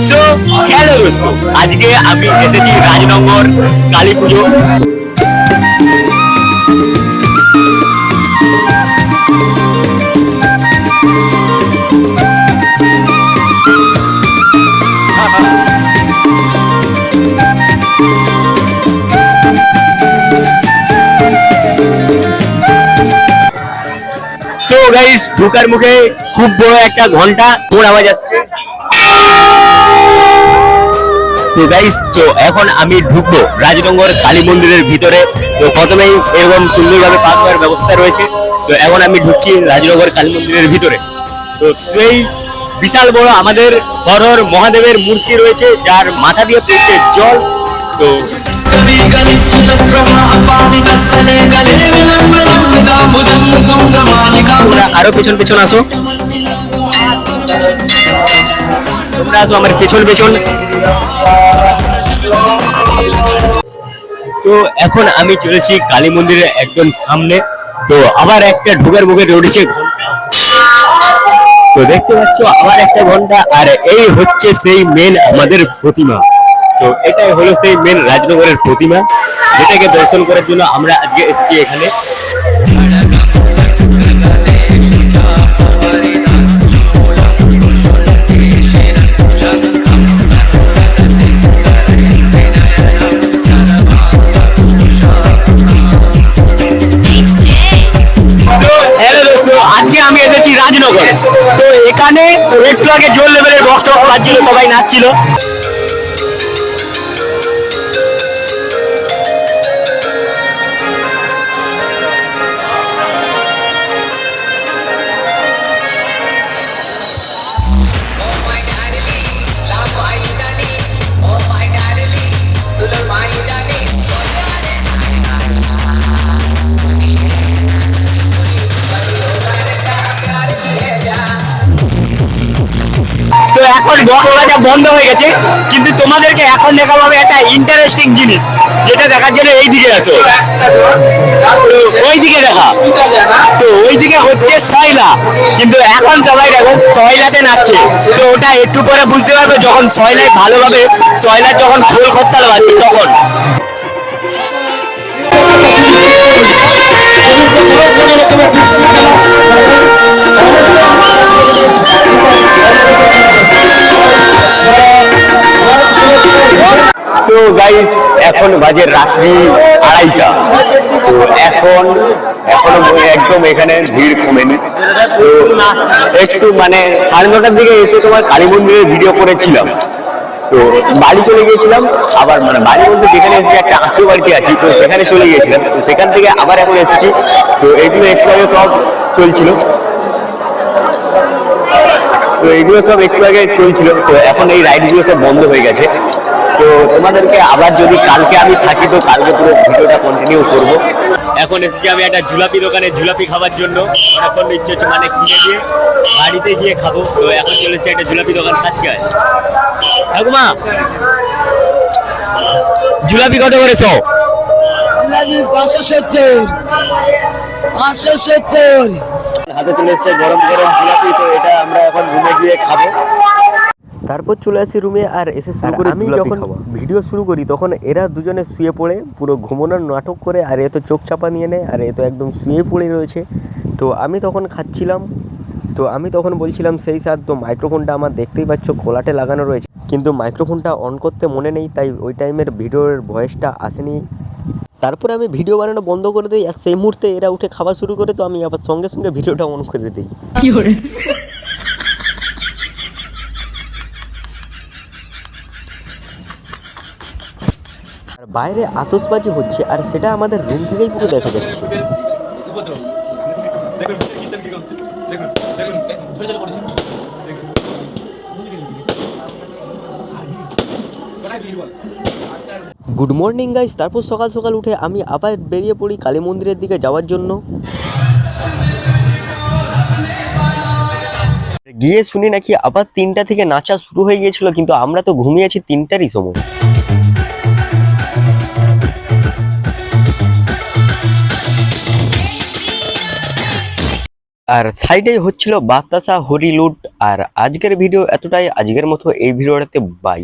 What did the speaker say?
So hello দোস্ত, আজকে আমি এসেছি রাজনগর কালী পুজো। তো গাইস, ঢোকার মুখে খুব বড় একটা ঘন্টা ওর আওয়াজ আসছে। তো গাইস, তো এখন আমি ঢুকবো রাজনগর কালী মন্দিরের ভিতরে। তো প্রথমেই এরকম সুন্দরভাবে পা ধোয়ার ব্যবস্থা রয়েছে। তো এখন আমি ঢুকছি রাজনগর কালী মন্দিরের ভিতরে। তো সেই বিশাল বড় আমাদের হরহর মহাদেবের মূর্তি রয়েছে, যার মাথা দিয়ে পড়ছে জল। তো তোমরা আরো পেছন পেছন আসো, তোমরা আসো আমার পেছন পেছন। তো এখন আমি চলেছি কালী মন্দিরের একদম সামনে। তো আবার একটা ঢোকার মুখে রয়েছে ঘন্টা। তো দেখতে পাচ্ছ আবার একটা ঘন্টা, আর এই হচ্ছে সেই মেন আমাদের প্রতিমা। তো এটাই হলো সেই মেন রাজনগরের প্রতিমা, যেটাকে দর্শন করার জন্য আমরা আজকে এসেছি এখানে। আজকে আমি এসেছি রাজনগর। তো এখানে একটু আগে জোর লেভেলের বক্স বাজছিল, সবাই নাচছিল। তো এখন বক্স বাজা বন্ধ হয়ে গেছে, কিন্তু তোমাদেরকে এখন দেখাবো আমি একটা ইন্টারেস্টিং জিনিস, যেটা দেখার জন্য এই দিকে আছো। ওই দিকে দেখা, তো ওই দিকে হচ্ছে সয়লা, কিন্তু এখন সবাই দেখো সয়লাতে নাচছে। তো ওটা একটু পরে বুঝতে পারবে যখন সয়লায় ভালোভাবে সয়লার যখন খোল খত্তাল বাজবে তখন। তো গাইস, এখন বাজে রাত্রি 2:30টা। তো এখনো একদম এখানে ভিড় কমেনি। তো একটু মানে 9:30টার দিকে এসে তোমার কালী মন্দিরের ভিডিও করেছিলাম। তো বাড়ি চলে গিয়েছিলাম, আবার মানে বাড়ি বলতে যেখানে এসেছি একটা আত্মীয় বাড়িতে আছি, তো সেখানে চলে গিয়েছিলাম। তো সেখান থেকে আবার এখন এসেছি। তো এগুলো একটু আগে সব চলছিল। তো এগুলো সব একটু আগে চলছিল। তো এখন এই রাইডগুলো সব বন্ধ হয়ে গেছে। তো তোমাদেরকে আবার যদি কালকে আমি থাকি, তো কালকে পুরো ভিডিওটা কন্টিনিউ করব। এখন এসেছি আমি একটা জুলাপি দোকানে জুলাপি খাওয়ার জন্য। এখন ইচ্ছে হচ্ছে মানে কিনে দিয়ে বাড়িতে গিয়ে খাবো। তো এখন চলে এসেছি একটা জুলাপি দোকান কাছকায়। ঠাকুমা, জুলাপি কত করে সব? জুলাপি 570। হাতে চলে এসেছে গরম গরম জুলাপি। তো এটা আমরা এখন রুমে গিয়ে খাবো। তারপর চলে আসি রুমে, আর এসে শুরু করি। আমি যখন ভিডিও শুরু করি তখন এরা দুজনে শুয়ে পড়ে পুরো ঘুমানোর নাটক করে, আর এ তো চোখ চাপা নিয়ে নেয়, আর এ তো একদম শুয়ে পড়ে রয়েছে। তো আমি তখন খাচ্ছিলাম। তো আমি তখন বলছিলাম সেই স্যার, তো মাইক্রোফোনটা আমার দেখতেই পাচ্ছ খোলাটে লাগানো রয়েছে, কিন্তু মাইক্রোফোনটা অন করতে মনে নেই, তাই ওই টাইমের ভিডিওর ভয়েসটা আসেনি। তারপরে আমি ভিডিও বানানো বন্ধ করে দিই, আর সেই মুহূর্তে এরা উঠে খাওয়া শুরু করে। তো আমি আবার সঙ্গে সঙ্গে ভিডিওটা অন করে দিই। আর বাইরে আতশবাজি হচ্ছে, আর সেটা আমাদের রুম থেকেই পুরো দেখা যাচ্ছে। Good morning guys. তারপর সকাল সকাল উঠে আমি আবার বেরিয়ে পড়ি কালী মন্দিরের দিকে যাওয়ার জন্য। গিয়ে শুনি নাকি আবার 3টা থেকে নাচা শুরু হয়ে গিয়েছিল, কিন্তু আমরা তো ঘুমিয়েছি 3টারই সময়। আর সাইডেই হচ্ছিল বাতাসা হরিলুট। আর আজকের ভিডিও এতটাই, আজকের মতো এই ভিডিওটাতে বাই।